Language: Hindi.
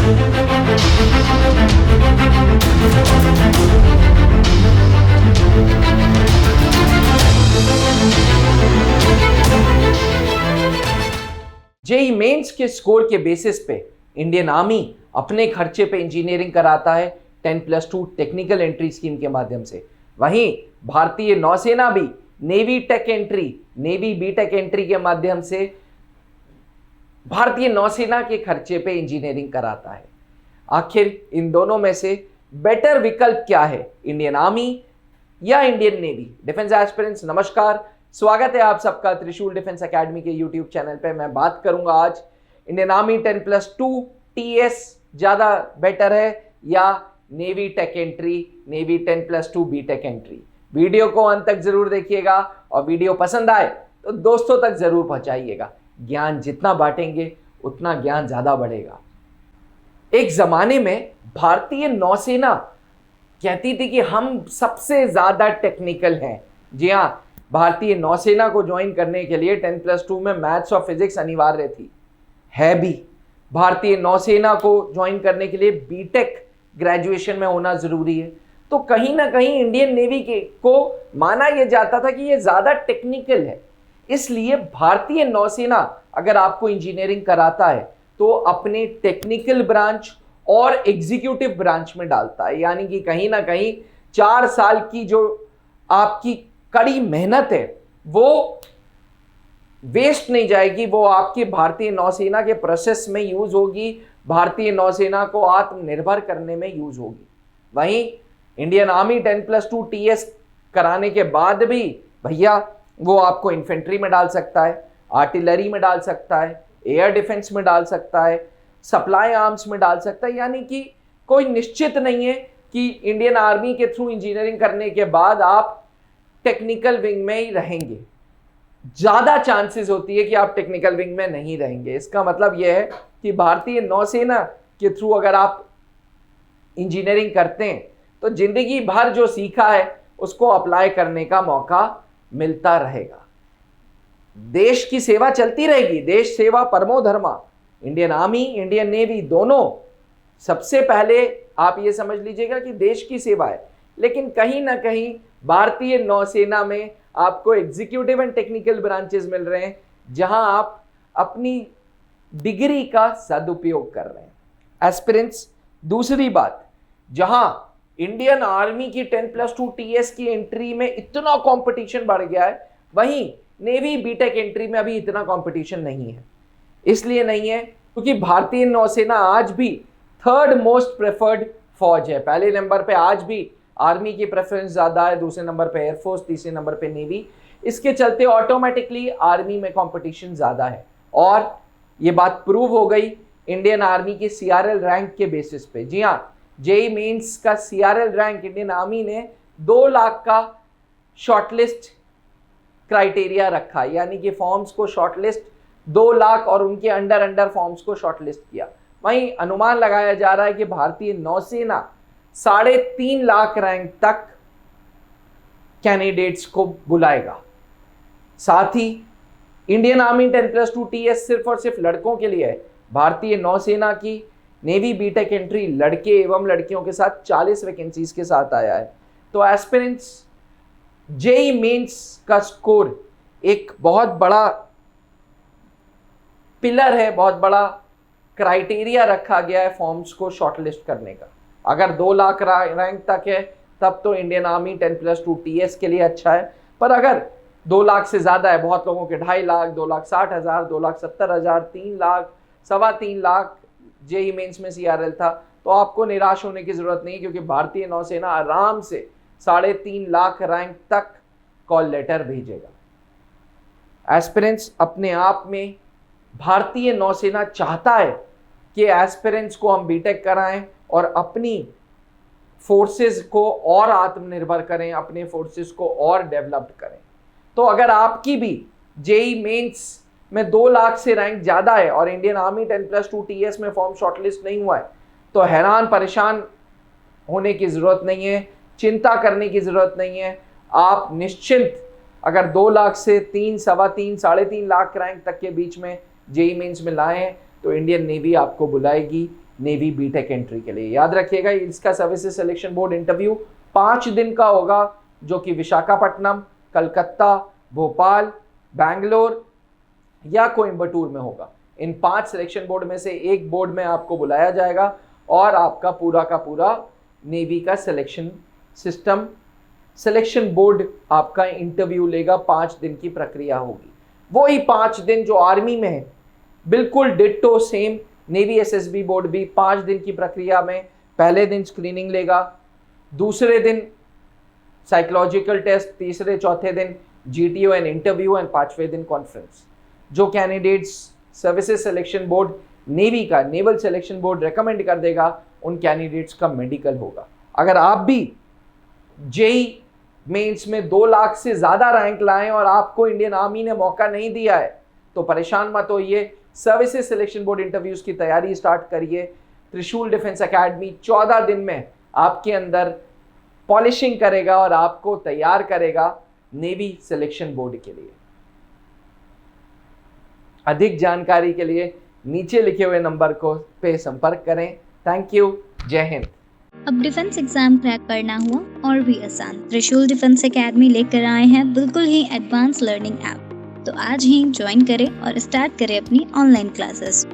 जेई मेंस के स्कोर के बेसिस पे इंडियन आर्मी अपने खर्चे पे इंजीनियरिंग कराता है 10+2 टेक्निकल एंट्री स्कीम के माध्यम से। वहीं भारतीय नौसेना भी navy tech entry, navy BTech entry के माध्यम से भारतीय नौसेना के खर्चे पे इंजीनियरिंग कराता है। आखिर इन दोनों में से बेटर विकल्प क्या है, इंडियन आर्मी या इंडियन नेवी? डिफेंस एस्पिरेंट्स नमस्कार, स्वागत है आप सबका त्रिशूल डिफेंस एकेडमी के यूट्यूब चैनल पे। मैं बात करूंगा आज इंडियन आर्मी 10+2 TS ज्यादा बेटर है या navy tech entry, navy 10+2 BTech entry. Video को अंत तक जरूर देखिएगा और वीडियो पसंद आए तो दोस्तों तक जरूर पहुंचाइएगा। ज्ञान जितना बांटेंगे उतना ज्ञान ज्यादा बढ़ेगा। एक जमाने में भारतीय नौसेना कहती थी कि हम सबसे ज्यादा टेक्निकल हैं। जी हाँ, भारतीय नौसेना को ज्वाइन करने के लिए 10+2 में मैथ्स और फिजिक्स अनिवार्य थी, है भी। भारतीय नौसेना को ज्वाइन करने के लिए बीटेक ग्रेजुएशन में होना जरूरी है। तो कहीं ना कहीं इंडियन नेवी को माना यह जाता था कि यह ज्यादा टेक्निकल है, इसलिए भारतीय नौसेना अगर आपको इंजीनियरिंग कराता है तो अपने टेक्निकल ब्रांच और एग्जीक्यूटिव ब्रांच में डालता है। यानी कि कहीं ना कहीं 4 साल की जो आपकी कड़ी मेहनत है वो वेस्ट नहीं जाएगी, वो आपकी भारतीय नौसेना के प्रोसेस में यूज होगी, भारतीय नौसेना को आत्मनिर्भर करने में यूज होगी। वहीं इंडियन आर्मी 10+2 TS कराने के बाद भी भैया वो आपको इन्फेंट्री में डाल सकता है, आर्टिलरी में डाल सकता है, एयर डिफेंस में डाल सकता है, सप्लाई आर्म्स में डाल सकता है। यानी कि कोई निश्चित नहीं है कि इंडियन आर्मी के थ्रू इंजीनियरिंग करने के बाद आप टेक्निकल विंग में ही रहेंगे। ज्यादा चांसेस होती है कि आप टेक्निकल विंग में नहीं रहेंगे। इसका मतलब यह है कि भारतीय नौसेना के थ्रू अगर आप इंजीनियरिंग करते हैं तो जिंदगी भर जो सीखा है उसको अप्लाई करने का मौका मिलता रहेगा। देश की सेवा चलती रहेगी, देश सेवा परमो धर्मा। इंडियन आर्मी, इंडियन नेवी दोनों सबसे पहले आप ये समझ लीजिएगा कि देश की सेवा है, लेकिन कहीं ना कहीं भारतीय नौसेना में आपको एग्जीक्यूटिव एंड टेक्निकल ब्रांचेस मिल रहे हैं जहां आप अपनी डिग्री का सदुपयोग कर रहे हैं। एस्पिरेंट्स, दूसरी बात, जहां इंडियन आर्मी की 10+2 TS की एंट्री में इतना कंपटीशन बढ़ गया है, वहीं नेवी बीटेक एंट्री में अभी इतना कंपटीशन नहीं है। इसलिए नहीं है क्योंकि भारतीय नौसेना आज भी 3rd मोस्ट प्रेफर्ड फौज है। पहले नंबर पे आज भी आर्मी की प्रेफरेंस ज्यादा है, दूसरे नंबर पे एयरफोर्स, तीसरे नंबर पे नेवी। इसके चलते ऑटोमेटिकली आर्मी में कंपटीशन ज्यादा है और ये बात प्रूव हो गई इंडियन आर्मी की CRL रैंक के बेसिस पे। जी हाँ, जेई मेंस का CRL रैंक इंडियन आर्मी ने 2 लाख का शॉर्टलिस्ट क्राइटेरिया रखा, यानी कि फॉर्म्स को शॉर्टलिस्ट 2 लाख और उनके अंडर फॉर्म्स को शॉर्टलिस्ट किया। वहीं अनुमान लगाया जा रहा है कि भारतीय नौसेना 3.5 लाख रैंक तक कैंडिडेट्स को बुलाएगा। साथ ही इंडियन आर्मी 10+2 TS सिर्फ और सिर्फ लड़कों के लिए है। भारतीय नौसेना की नेवी बीटेक एंट्री लड़के एवं लड़कियों के साथ 40 वैकेंसीज के साथ आया है। तो एस्पिरेंट्स, जेई मेंस का स्कोर एक बहुत बड़ा पिलर है, बहुत बड़ा क्राइटेरिया रखा गया है फॉर्म्स को शॉर्टलिस्ट करने का। अगर 2 लाख रैंक तक है तब तो इंडियन आर्मी 10+2 TS के लिए अच्छा है, पर अगर 2 लाख से ज्यादा है, बहुत लोगों के 2.5 लाख, 2,60,000, 2,70,000, 3 लाख, 3.25 लाख जेई मेंस में CRL था, तो आपको निराश होने की जरूरत नहीं, क्योंकि भारतीय नौसेना आराम से 3.5 लाख रैंक तक कॉल लेटर भेजेगा। एस्पिरेंट्स, अपने आप में भारतीय नौसेना चाहता है कि एस्पिरेंट्स को हम बीटेक कराएं और अपनी फोर्सेस को और आत्मनिर्भर करें, अपने फोर्सेस को और डेवलप्ड करें। तो अगर आपकी भी जेई मेंस में 2 लाख से रैंक ज्यादा है और इंडियन आर्मी 10+2 TS में फॉर्म शॉर्टलिस्ट नहीं हुआ है, तो हैरान परेशान होने की जरूरत नहीं है, चिंता करने की जरूरत नहीं है। आप निश्चिंत, अगर 2 लाख से 3, 3.25, 3.5 लाख रैंक तक के बीच में जेई मेंस में लाए हैं तो इंडियन नेवी आपको बुलाएगी, नेवी बीटेक एंट्री के लिए। याद रखिएगा इसका सर्विसेज सिलेक्शन बोर्ड इंटरव्यू 5 दिन का होगा, जो कि विशाखापट्टनम, कलकत्ता, भोपाल, बैंगलोर या कोयम्बटूर में होगा। इन 5 सिलेक्शन बोर्ड में से एक बोर्ड में आपको बुलाया जाएगा और आपका पूरा का पूरा नेवी का सिलेक्शन सिस्टम, सिलेक्शन बोर्ड आपका इंटरव्यू लेगा। 5 दिन की प्रक्रिया होगी, वही 5 दिन जो आर्मी में है, बिल्कुल ditto same. Navy SSB board भी 5 दिन की प्रक्रिया में पहले दिन स्क्रीनिंग लेगा, दूसरे दिन साइकोलॉजिकल टेस्ट, तीसरे चौथे दिन जीटीओ एंड इंटरव्यू एंड 5वें दिन कॉन्फ्रेंस। जो candidates services selection board navy का, नेवल सिलेक्शन बोर्ड रेकमेंड कर देगा, उन कैंडिडेट्स का मेडिकल होगा। अगर आप भी जेई मेंस में 2 लाख से ज़्यादा रैंक लाएं और आपको इंडियन आर्मी ने मौका नहीं दिया है, तो परेशान मत होइए। सर्विसेज सिलेक्शन बोर्ड इंटरव्यूज़ की तैयारी स्टार्ट करिए। त्रिशूल डिफेंस एकेडमी 14 दिन में आपके अंदर पॉलिशिंग करेगा और आपको तैयार करेगा नेवी सिलेक्शन बोर्ड के लिए। अधिक जानकारी के लिए नीचे लिखे हुए नंबर को पे संपर्क करें। थैंक यू, जय हिंद। अब डिफेंस एग्जाम क्रैक करना हुआ और भी आसान, त्रिशूल डिफेंस एकेडमी लेकर आए हैं बिल्कुल ही एडवांस लर्निंग ऐप। तो आज ही ज्वाइन करें और स्टार्ट करें अपनी ऑनलाइन क्लासेस।